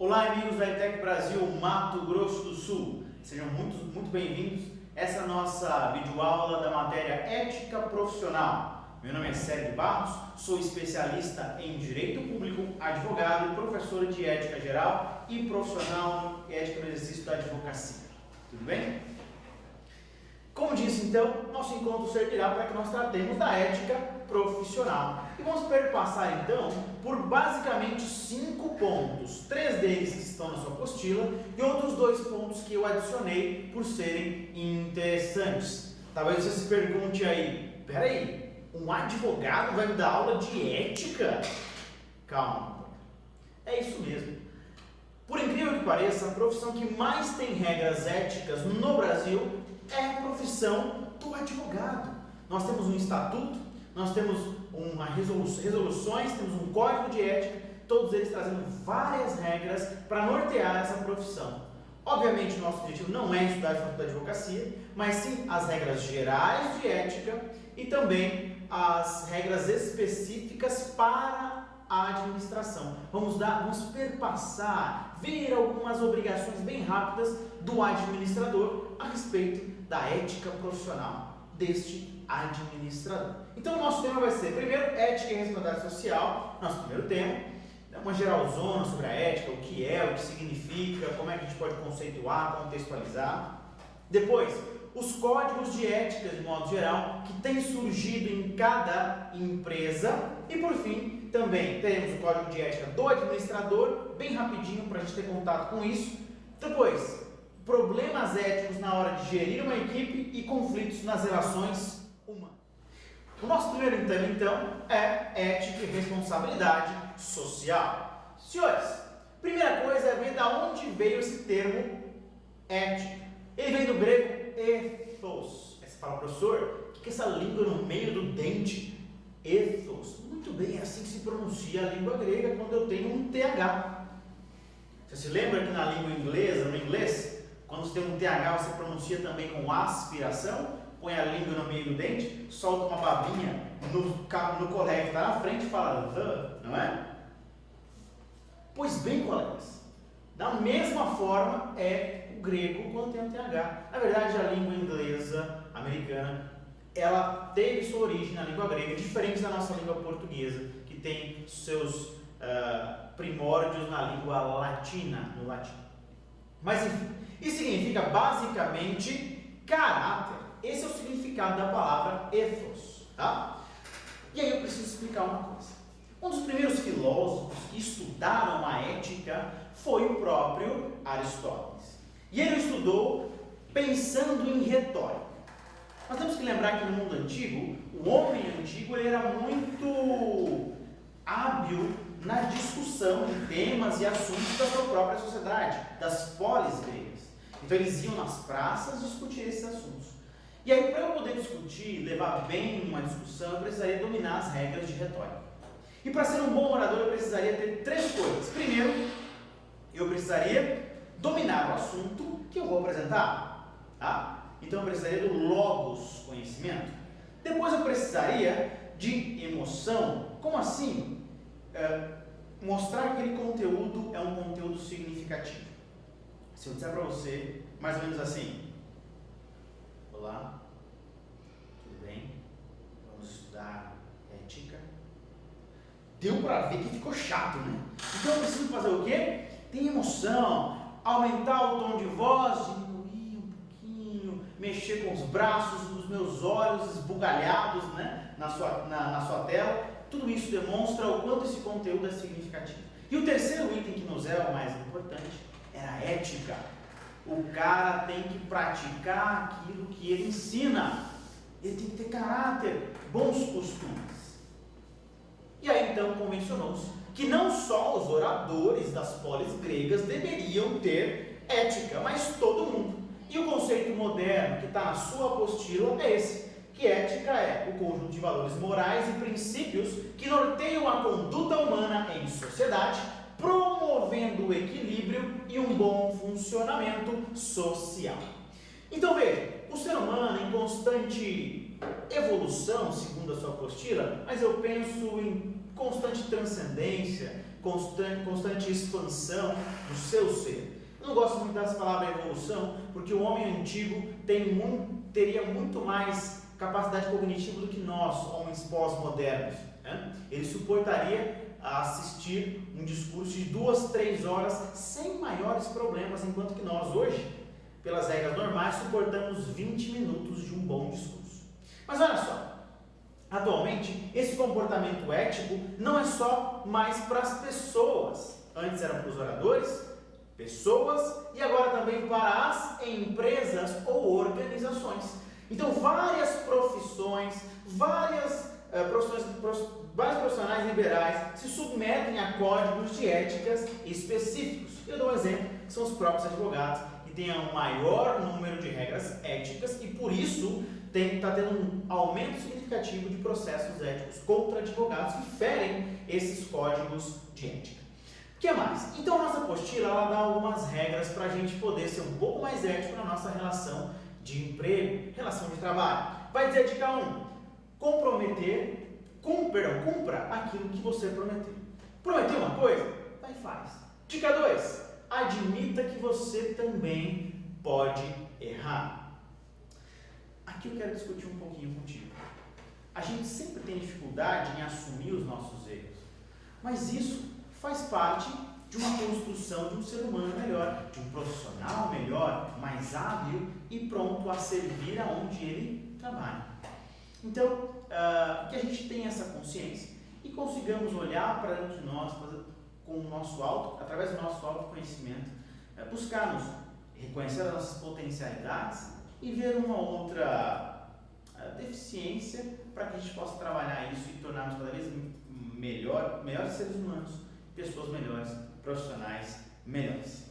Olá, amigos da ETEC Brasil, Mato Grosso do Sul. Sejam muito bem-vindos a essa nossa videoaula da matéria Ética Profissional. Meu nome é Sérgio Barros, sou especialista em Direito Público, advogado, professor de Ética Geral e profissional em Ética no exercício da advocacia. Tudo bem? Como disse, então, nosso encontro servirá para que nós tratemos da ética profissional. E vamos perpassar, então, por basicamente 5 pontos. 3 deles que estão na sua apostila e outros 2 pontos que eu adicionei por serem interessantes. Talvez você se pergunte aí, peraí, um advogado vai me dar aula de ética? Calma, é isso mesmo. Por incrível que pareça, a profissão que mais tem regras éticas no Brasil é a profissão do advogado. Nós temos um estatuto, nós temos resoluções, temos um código de ética, todos eles trazendo várias regras para nortear essa profissão. Obviamente, nosso objetivo não é estudar a faculdade da advocacia, mas sim as regras gerais de ética e também as regras específicas para a administração. Vamos perpassar, ver algumas obrigações bem rápidas do administrador a respeito da ética profissional deste administrador. Então, o nosso tema vai ser, primeiro, ética e responsabilidade social, nosso primeiro tema, uma geralzona sobre a ética, o que é, o que significa, como é que a gente pode conceituar, contextualizar. Depois, os códigos de ética, de modo geral, que têm surgido em cada empresa. E, por fim, também teremos o código de ética do administrador, bem rapidinho para a gente ter contato com isso. Depois, problemas éticos na hora de gerir uma equipe e conflitos nas relações humanas. O nosso primeiro tema, então, é ética e responsabilidade social. Senhores, primeira coisa é ver de onde veio esse termo ética. Ele vem do grego ethos. Aí você fala, professor, o que é essa língua no meio do dente? Ethos. Muito bem, é assim que se pronuncia a língua grega quando eu tenho um TH. Você se lembra que na língua inglesa, no inglês, quando você tem um TH, você pronuncia também com aspiração, põe a língua no meio do dente, solta uma babinha no colega que está na frente e fala, the, não é? Pois bem, colegas, da mesma forma é o grego quando tem um TH. Na verdade, a língua inglesa, americana, ela teve sua origem na língua grega, diferente da nossa língua portuguesa, que tem seus primórdios na língua latina, no latim. Mas enfim, isso significa basicamente caráter. Esse é o significado da palavra ethos, tá? E aí eu preciso explicar uma coisa. Um dos primeiros filósofos que estudaram a ética foi o próprio Aristóteles. E ele estudou pensando em retórica. Nós temos que lembrar que no mundo antigo, o homem antigo ele era muito hábil na discussão de temas e assuntos da sua própria sociedade, das polis gregas. Então eles iam nas praças discutir esses assuntos. E aí, para eu poder discutir, levar bem uma discussão, eu precisaria dominar as regras de retórica. E para ser um bom orador, eu precisaria ter 3 coisas. Primeiro, eu precisaria dominar o assunto que eu vou apresentar. Tá? Então eu precisaria do logos, conhecimento. Depois eu precisaria de emoção. Como assim? Mostrar que aquele conteúdo é um conteúdo significativo. Se eu disser para você, mais ou menos assim: olá, tudo bem? Vamos estudar ética. Deu para ver que ficou chato, né? Então eu preciso fazer o quê? Ter emoção, aumentar o tom de voz, diminuir um pouquinho, mexer com os braços, os meus olhos esbugalhados, né? na sua tela. Tudo isso demonstra o quanto esse conteúdo é significativo. E o terceiro item que nos é o mais importante era a ética. O cara tem que praticar aquilo que ele ensina. Ele tem que ter caráter, bons costumes. E aí então convencionou-se que não só os oradores das polis gregas deveriam ter ética, mas todo mundo. E o conceito moderno que está na sua apostila é esse, que ética é o conjunto de valores morais e princípios que norteiam a conduta humana em sociedade, promovendo o equilíbrio e um bom funcionamento social. Então veja, o ser humano em constante evolução, segundo a sua apostila, mas eu penso em constante transcendência, constante expansão do seu ser. Eu não gosto muito dessa palavra evolução, porque o homem antigo teria muito mais capacidade cognitiva do que nós, homens pós-modernos. Né? Ele suportaria assistir um discurso de 2, 3 horas sem maiores problemas, enquanto que nós hoje, pelas regras normais, suportamos 20 minutos de um bom discurso. Mas olha só, atualmente esse comportamento ético não é só mais para as pessoas. Antes era para os oradores, pessoas, e agora também para as empresas ou organizações. Então várias profissões, vários profissionais liberais se submetem a códigos de éticas específicos. Eu dou um exemplo, que são os próprios advogados, que têm um maior número de regras éticas e por isso está tendo um aumento significativo de processos éticos contra advogados que ferem esses códigos de ética. O que mais? Então a nossa apostila ela dá algumas regras para a gente poder ser um pouco mais ético na nossa relação de emprego, relação de trabalho. Vai dizer dica 1, cumpra aquilo que você prometeu. Prometeu uma coisa? Vai e faz. Dica 2, admita que você também pode errar. Aqui eu quero discutir um pouquinho contigo. A gente sempre tem dificuldade em assumir os nossos erros, mas isso faz parte de uma construção de um ser humano melhor, de um profissional melhor, mais hábil e pronto a servir aonde ele trabalha. Então, que a gente tenha essa consciência e consigamos olhar para dentro de nós, com o nosso através do nosso autoconhecimento, buscarmos reconhecer as nossas potencialidades e ver uma outra deficiência para que a gente possa trabalhar isso e tornarmos cada vez melhores seres humanos, pessoas melhores, profissionais melhores.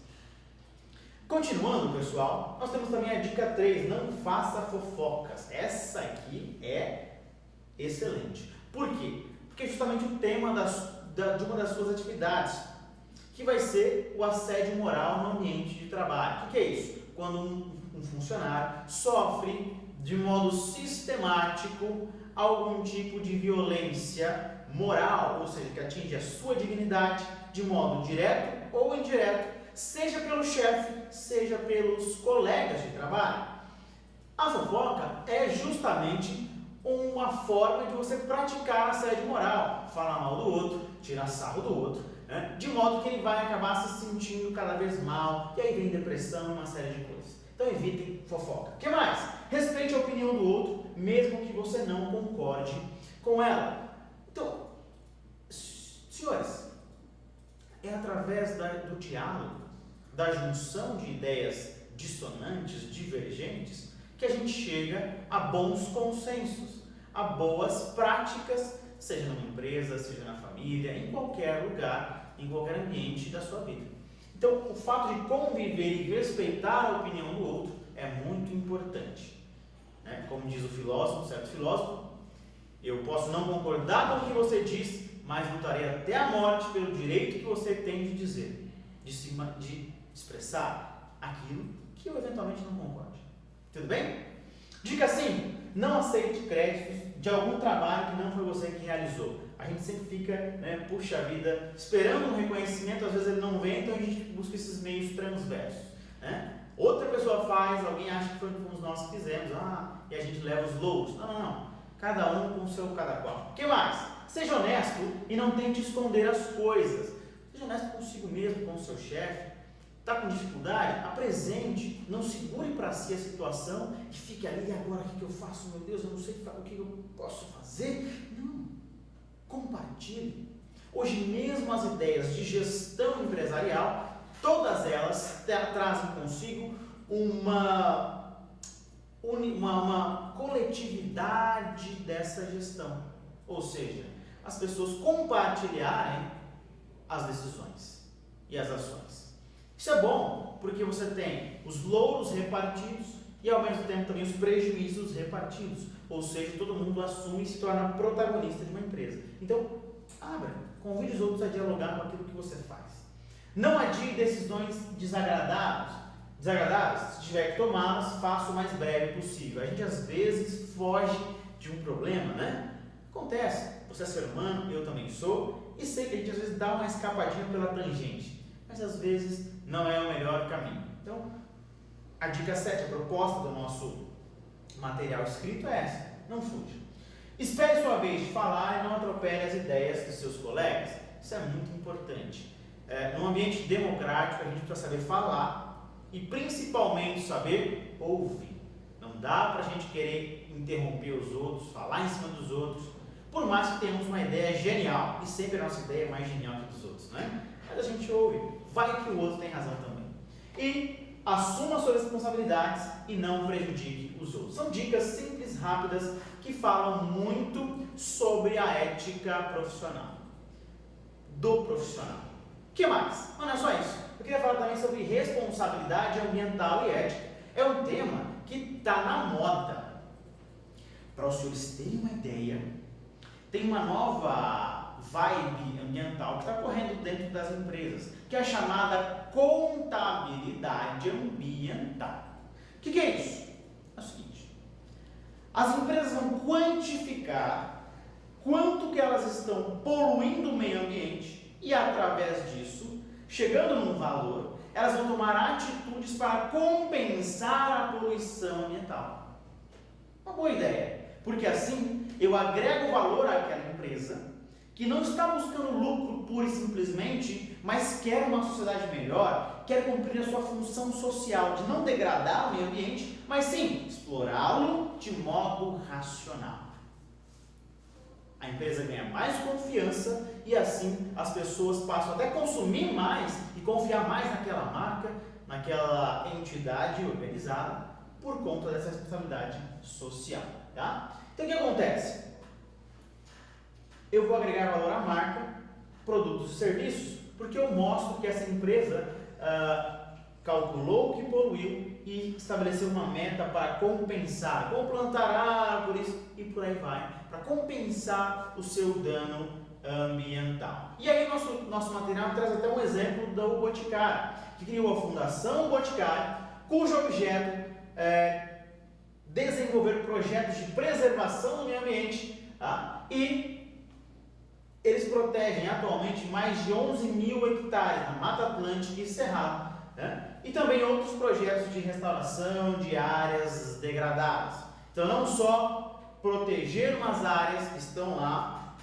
Continuando, pessoal, nós temos também a dica 3, não faça fofocas. Essa aqui é excelente. Por quê? Porque é justamente o tema de uma das suas atividades, que vai ser o assédio moral no ambiente de trabalho. O que é isso? Quando um funcionário sofre de modo sistemático algum tipo de violência moral, ou seja, que atinge a sua dignidade de modo direto ou indireto, seja pelo chefe, seja pelos colegas de trabalho. A fofoca é justamente uma forma de você praticar assédio moral, falar mal do outro, tirar sarro do outro, né? De modo que ele vai acabar se sentindo cada vez mal, e aí vem depressão e uma série de coisas. Então evitem fofoca. O que mais? Respeite a opinião do outro, mesmo que você não concorde com ela. Então, senhores, é através do diálogo, da junção de ideias dissonantes, divergentes, que a gente chega a bons consensos, a boas práticas, seja numa empresa, seja na família, em qualquer lugar, em qualquer ambiente da sua vida. Então, o fato de conviver e respeitar a opinião do outro é muito importante. Né? Como diz o filósofo, certo filósofo, eu posso não concordar com o que você diz, mas lutarei até a morte pelo direito que você tem de dizer, de expressar aquilo que eu eventualmente não concorde. Tudo bem? Dica 5. Não aceite créditos de algum trabalho que não foi você que realizou. A gente sempre fica, puxa vida, esperando um reconhecimento, às vezes ele não vem, então a gente busca esses meios transversos. Né? Outra pessoa faz, alguém acha que fomos nós que fizemos, e a gente leva os louros. Não. Cada um com o seu cada qual. O que mais? Seja honesto e não tente esconder as coisas. Seja honesto consigo mesmo, com o seu chefe. Está com dificuldade? Apresente, não segure para si a situação e fique ali, e agora o que eu faço? Meu Deus, eu não sei o que eu posso fazer. Não, compartilhe. Hoje mesmo as ideias de gestão empresarial, todas elas trazem consigo uma coletividade dessa gestão. Ou seja, as pessoas compartilharem as decisões e as ações. Isso é bom, porque você tem os louros repartidos e ao mesmo tempo também os prejuízos repartidos. Ou seja, todo mundo assume e se torna protagonista de uma empresa. Então, convide os outros a dialogar com aquilo que você faz. Não adie decisões desagradáveis. Se tiver que tomá-las, faça o mais breve possível. A gente às vezes foge de um problema, né? Acontece, você é ser humano, eu também sou, E sei que a gente às vezes dá uma escapadinha pela tangente, mas às vezes não é o melhor caminho. Então, a dica 7, a proposta do nosso material escrito é essa: não fuja. Espere sua vez de falar e não atropele as ideias dos seus colegas. Isso é muito importante. Num ambiente democrático, a gente precisa saber falar e principalmente saber ouvir. Não dá para a gente querer interromper os outros, falar em cima dos outros, por mais que tenhamos uma ideia genial, e sempre a nossa ideia é mais genial que a dos outros, né? Mas a gente ouve, vai que o outro tem razão também. E assuma suas responsabilidades e não prejudique os outros. São dicas simples, rápidas, que falam muito sobre a ética profissional, do profissional. O que mais? Mas não é só isso. Eu queria falar também sobre responsabilidade ambiental e ética. É um tema que está na moda. Para os senhores terem uma ideia, tem uma nova vibe ambiental que está correndo dentro das empresas, que é a chamada contabilidade ambiental. O que é isso? É o seguinte: as empresas vão quantificar quanto que elas estão poluindo o meio ambiente e, através disso, chegando num valor, elas vão tomar atitudes para compensar a poluição ambiental. Uma boa ideia, porque assim eu agrego valor àquela empresa que não está buscando lucro pura e simplesmente, mas quer uma sociedade melhor, quer cumprir a sua função social de não degradar o meio ambiente, mas sim explorá-lo de modo racional. A empresa ganha mais confiança e assim as pessoas passam até a consumir mais e confiar mais naquela marca, naquela entidade organizada, por conta dessa responsabilidade social. Tá? Então o que acontece? Eu vou agregar valor à marca, produtos e serviços, porque eu mostro que essa empresa calculou o que poluiu e estabeleceu uma meta para compensar, como plantar árvores e por aí vai, para compensar o seu dano ambiental. E aí nosso material traz até um exemplo do Boticário, que criou a Fundação Boticário, cujo objeto é desenvolver projetos de preservação do meio ambiente, tá? E eles protegem atualmente mais de 11 mil hectares na Mata Atlântica e Cerrado, né? E também outros projetos de restauração de áreas degradadas. Então, não só proteger umas áreas que estão lá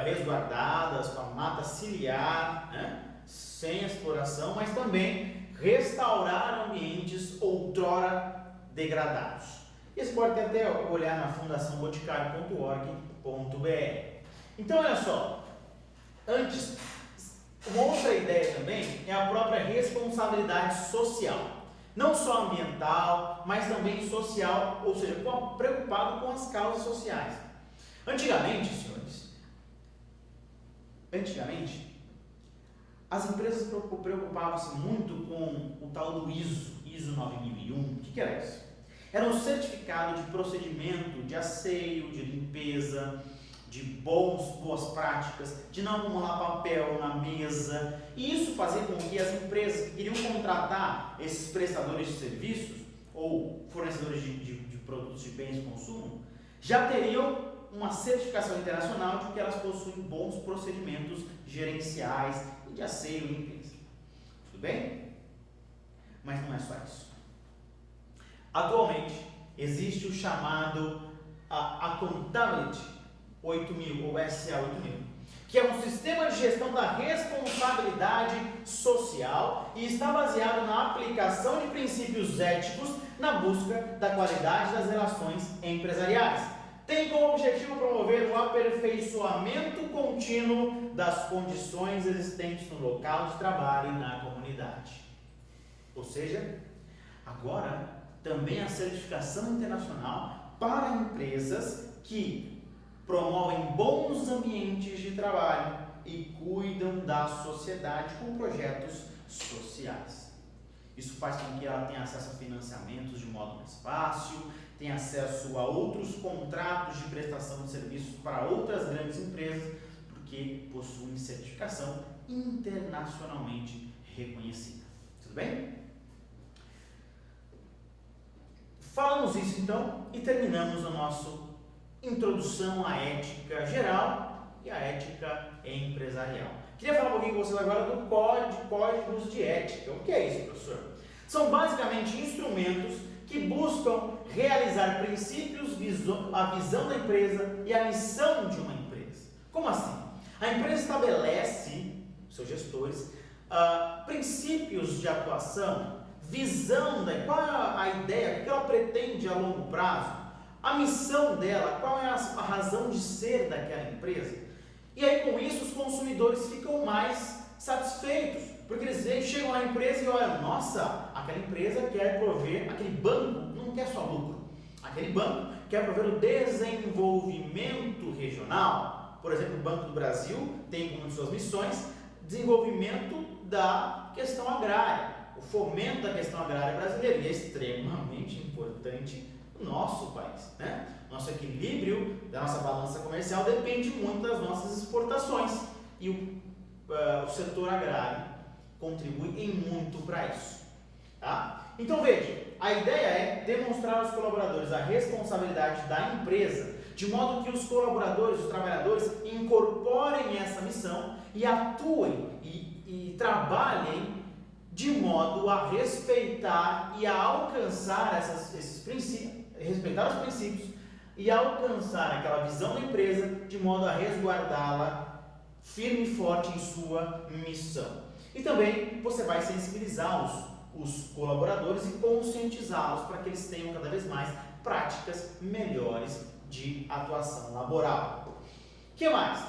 resguardadas, com a mata ciliar, né? Sem exploração, mas também restaurar ambientes outrora degradados. E você pode até olhar na fundaçãoboticário.org.br. Então, olha só, antes, uma outra ideia também é a própria responsabilidade social. Não só ambiental, mas também social, ou seja, preocupado com as causas sociais. Antigamente, senhores, as empresas preocupavam-se muito com o tal do ISO 9001. O que era isso? Era um certificado de procedimento, de asseio, de limpeza, de boas práticas, de não acumular papel na mesa. E isso fazia com que as empresas que queriam contratar esses prestadores de serviços ou fornecedores de produtos de bens de consumo já teriam uma certificação internacional de que elas possuem bons procedimentos gerenciais e de asseio e limpeza. Tudo bem? Mas não é só isso. Atualmente existe o chamado Accountability 8000 ou SA 8000, que é um sistema de gestão da responsabilidade social e está baseado na aplicação de princípios éticos na busca da qualidade das relações empresariais. Tem como objetivo promover o aperfeiçoamento contínuo das condições existentes no local de trabalho e na comunidade. Ou seja, agora também a certificação internacional para empresas que promovem bons ambientes de trabalho e cuidam da sociedade com projetos sociais. Isso faz com que ela tenha acesso a financiamentos de modo mais fácil, tenha acesso a outros contratos de prestação de serviços para outras grandes empresas, porque possuem certificação internacionalmente reconhecida. Tudo bem? Falamos isso então e terminamos a nossa introdução à ética geral e a ética empresarial. Queria falar um pouquinho com vocês agora do códigos de ética. O que é isso, professor? São basicamente instrumentos que buscam realizar princípios, a visão da empresa e a missão de uma empresa. Como assim? A empresa estabelece, seus gestores, princípios de atuação, visão, qual é a ideia, o que ela pretende a longo prazo, a missão dela, qual é a razão de ser daquela empresa. E aí com isso os consumidores ficam mais satisfeitos, porque eles chegam na empresa e olham, nossa, aquela empresa quer prover, aquele banco não quer só lucro, aquele banco quer prover o desenvolvimento regional. Por exemplo, o Banco do Brasil tem como uma de suas missões desenvolvimento da questão agrária, o fomento da questão agrária brasileira, e é extremamente importante no nosso país, né? Nosso equilíbrio da nossa balança comercial depende muito das nossas exportações, e o setor agrário contribui em muito para isso, tá? Então veja, a ideia é demonstrar aos colaboradores a responsabilidade da empresa, de modo que os colaboradores, os trabalhadores, incorporem essa missão e atuem e trabalhem de modo a respeitar e a alcançar esses princípios, respeitar os princípios e alcançar aquela visão da empresa de modo a resguardá-la firme e forte em sua missão. E também você vai sensibilizar os colaboradores e conscientizá-los para que eles tenham cada vez mais práticas melhores de atuação laboral. O que mais?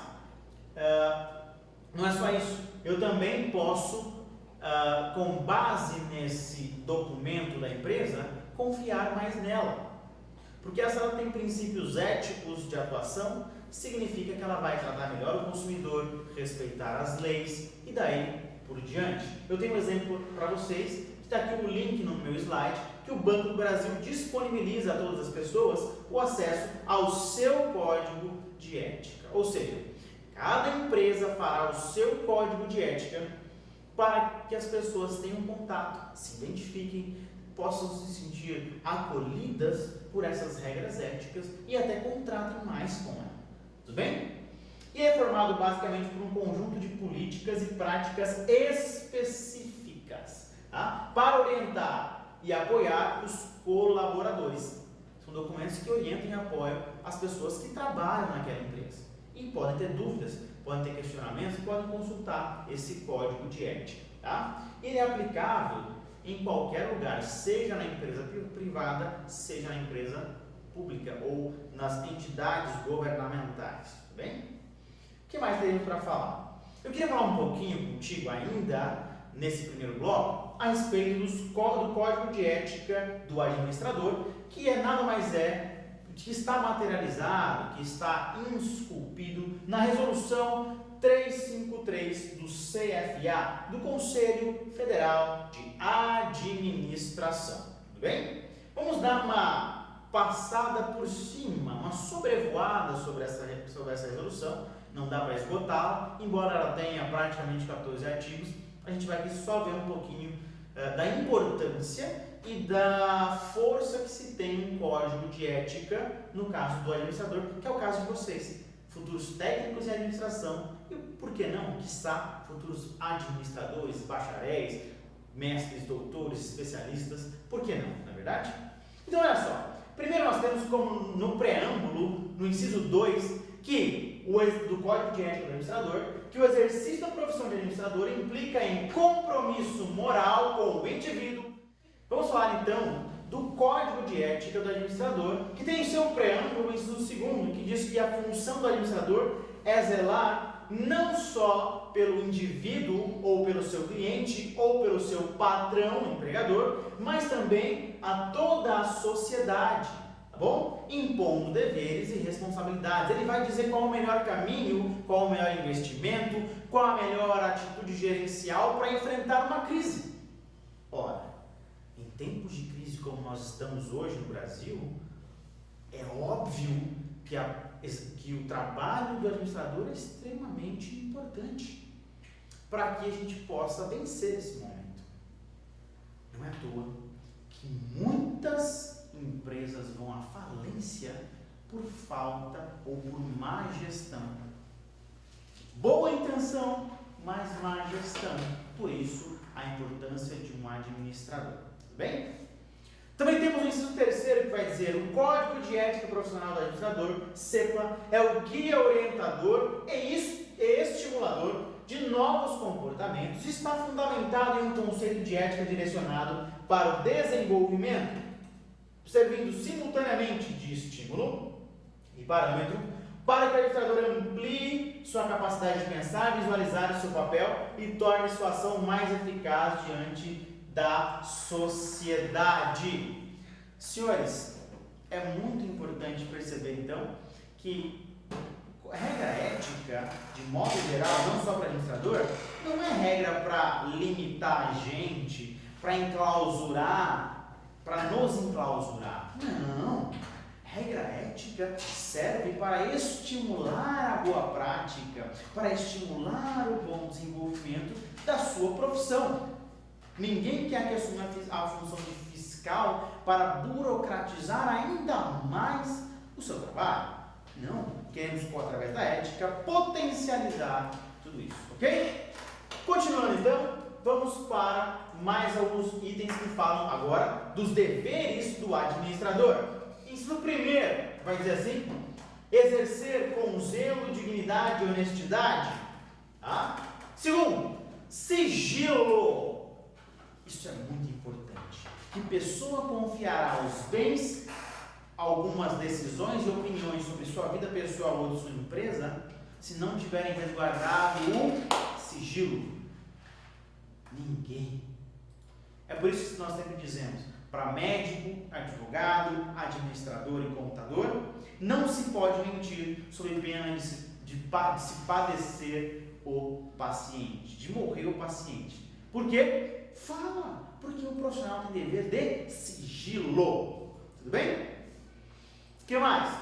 Não é só isso. Eu também posso, com base nesse documento da empresa, confiar mais nela. Porque se ela tem princípios éticos de atuação, significa que ela vai tratar melhor o consumidor, respeitar as leis e daí por diante. Eu tenho um exemplo para vocês, está aqui o link no meu slide, que o Banco do Brasil disponibiliza a todas as pessoas o acesso ao seu código de ética. Ou seja, cada empresa fará o seu código de ética para que as pessoas tenham contato, se identifiquem, possam se sentir acolhidas por essas regras éticas e até contratem mais com ela. Tudo bem? E é formado basicamente por um conjunto de políticas e práticas específicas, tá? Para orientar e apoiar os colaboradores. São documentos que orientam e apoiam as pessoas que trabalham naquela empresa. E podem ter dúvidas, podem ter questionamentos, podem consultar esse código de ética, tá? Ele é aplicável em qualquer lugar, seja na empresa privada, seja na empresa pública ou nas entidades governamentais, tudo bem? O que mais teríamos para falar? Eu queria falar um pouquinho contigo ainda, nesse primeiro bloco, a respeito do código de ética do administrador, que nada mais que está materializado, que está esculpido na resolução 353 do CFA, do Conselho Federal de Administração. Tudo bem? Vamos dar uma passada por cima, uma sobrevoada sobre essa resolução. Não dá para esgotá-la, embora ela tenha praticamente 14 artigos. A gente vai aqui só ver um pouquinho da importância e da força que se tem um código de ética no caso do administrador, que é o caso de vocês, futuros técnicos em administração e, por que não, quiçá, futuros administradores, bacharéis, mestres, doutores, especialistas, por que não, não é verdade? Então, olha só, primeiro nós temos como no preâmbulo, no inciso 2, do Código de Ética do Administrador, que o exercício da profissão de administrador implica em compromisso moral com o indivíduo. Vamos falar então do Código de Ética do Administrador, que tem em seu preâmbulo o inciso 2, que diz que a função do administrador é zelar não só pelo indivíduo ou pelo seu cliente ou pelo seu patrão, empregador, mas também a toda a sociedade, tá bom? Impondo deveres e responsabilidades. Ele vai dizer qual é o melhor caminho, qual é o melhor investimento, qual a melhor atitude gerencial para enfrentar uma crise. Ora, em tempos de crise como nós estamos hoje no Brasil, é óbvio que o trabalho do administrador é extremamente importante para que a gente possa vencer esse momento. Não é à toa que muitas empresas vão à falência por falta ou por má gestão Boa intenção, mas má gestão. Por isso, a importância de um administrador. Tudo bem? Também temos o inciso terceiro que vai dizer: o Código de Ética Profissional do Administrador, CEPA, é o guia orientador e estimulador de novos comportamentos e está fundamentado em um conceito de ética direcionado para o desenvolvimento, servindo simultaneamente de estímulo e parâmetro para que o administrador amplie sua capacidade de pensar, visualizar o seu papel e torne sua ação mais eficaz diante da sociedade. Senhores, é muito importante perceber então que regra ética, de modo geral, não só para administrador, não é regra para limitar a gente, para enclausurar, para nos enclausurar. Não. Regra ética serve para estimular a boa prática, para estimular o bom desenvolvimento da sua profissão. Ninguém quer que assuma a função de fiscal para burocratizar ainda mais o seu trabalho. Não, queremos, através da ética, potencializar tudo isso, ok? Continuando então, vamos para mais alguns itens que falam agora dos deveres do administrador. Inciso primeiro, vai dizer assim: exercer com zelo, dignidade e honestidade. Tá? Segundo, sigilo. Isso é muito importante. Que pessoa confiará os bens, algumas decisões e opiniões sobre sua vida pessoal ou de sua empresa, se não tiverem resguardado o sigilo? Ninguém. É por isso que nós sempre dizemos, para médico, advogado, administrador e contador, não se pode mentir sob pena de se padecer o paciente, de morrer o paciente. Por quê? Fala, porque o profissional tem dever de sigilo. Tudo bem? O que mais?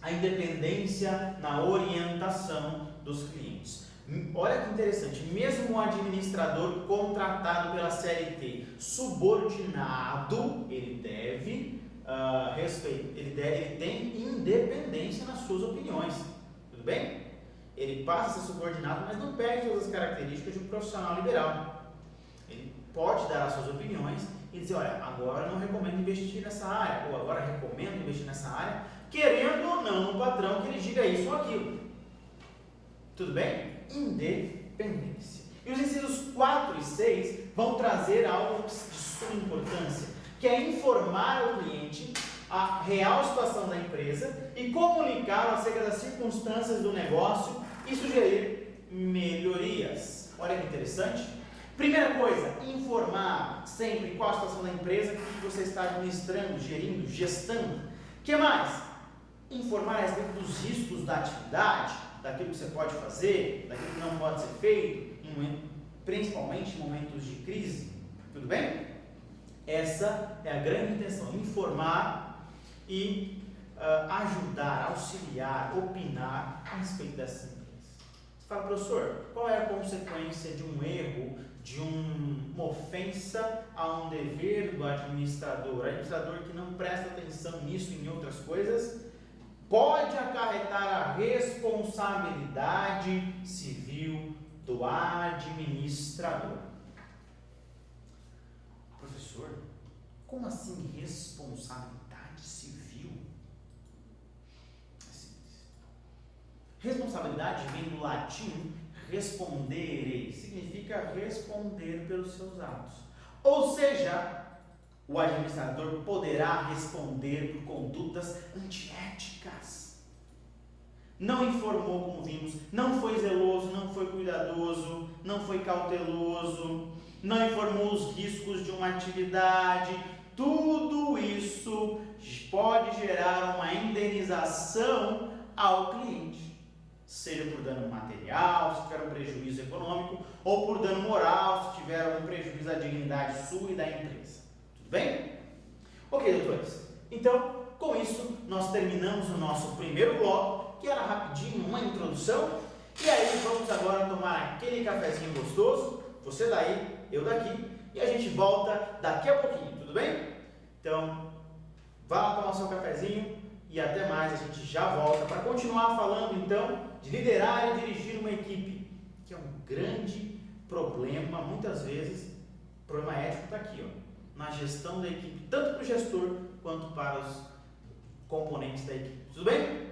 A independência na orientação dos clientes. Olha que interessante, mesmo o administrador contratado pela CLT, subordinado, ele tem independência nas suas opiniões. Tudo bem? Ele passa a ser subordinado, mas não perde todas as características de um profissional liberal. Ele pode dar as suas opiniões e dizer: olha, agora eu não recomendo investir nessa área, ou agora recomendo investir nessa área, querendo ou não o patrão que ele diga isso ou aquilo. Tudo bem? Independência. E os incisos 4 e 6 vão trazer algo de suma importância, que é informar ao cliente a real situação da empresa e comunicar acerca das circunstâncias do negócio e sugerir melhorias. Olha que interessante. Primeira coisa, informar sempre qual a situação da empresa que você está administrando, gerindo, gestando. O que mais? Informar a respeito dos riscos da atividade, daquilo que você pode fazer, daquilo que não pode ser feito, principalmente em momentos de crise. Tudo bem? Essa é a grande intenção, informar e ajudar, auxiliar, opinar a respeito dessa empresa. Você fala: professor, qual é a consequência de um erro, de uma ofensa a um dever do administrador? O administrador que não presta atenção nisso e em outras coisas pode acarretar a responsabilidade civil do administrador. Professor, como assim responsabilidade civil? É simples. Responsabilidade vem do latim respondere, significa responder pelos seus atos. Ou seja, o administrador poderá responder por condutas antiéticas. Não informou, como vimos, não foi zeloso, não foi cuidadoso, não foi cauteloso, não informou os riscos de uma atividade. Tudo isso pode gerar uma indenização ao cliente, seja por dano material, se tiver um prejuízo econômico, ou por dano moral, se tiver algum prejuízo à dignidade sua e da empresa. Tudo bem? Ok, doutores. Então, com isso, nós terminamos o nosso primeiro bloco, que era rapidinho, uma introdução. E aí, vamos agora tomar aquele cafezinho gostoso, você daí, eu daqui, e a gente volta daqui a pouquinho, tudo bem? Então, vá lá tomar seu cafezinho e até mais. A gente já volta para continuar falando então de liderar e dirigir uma equipe, que é um grande problema, muitas vezes. O problema ético está aqui, ó, na gestão da equipe, tanto para o gestor quanto para os componentes da equipe. Tudo bem?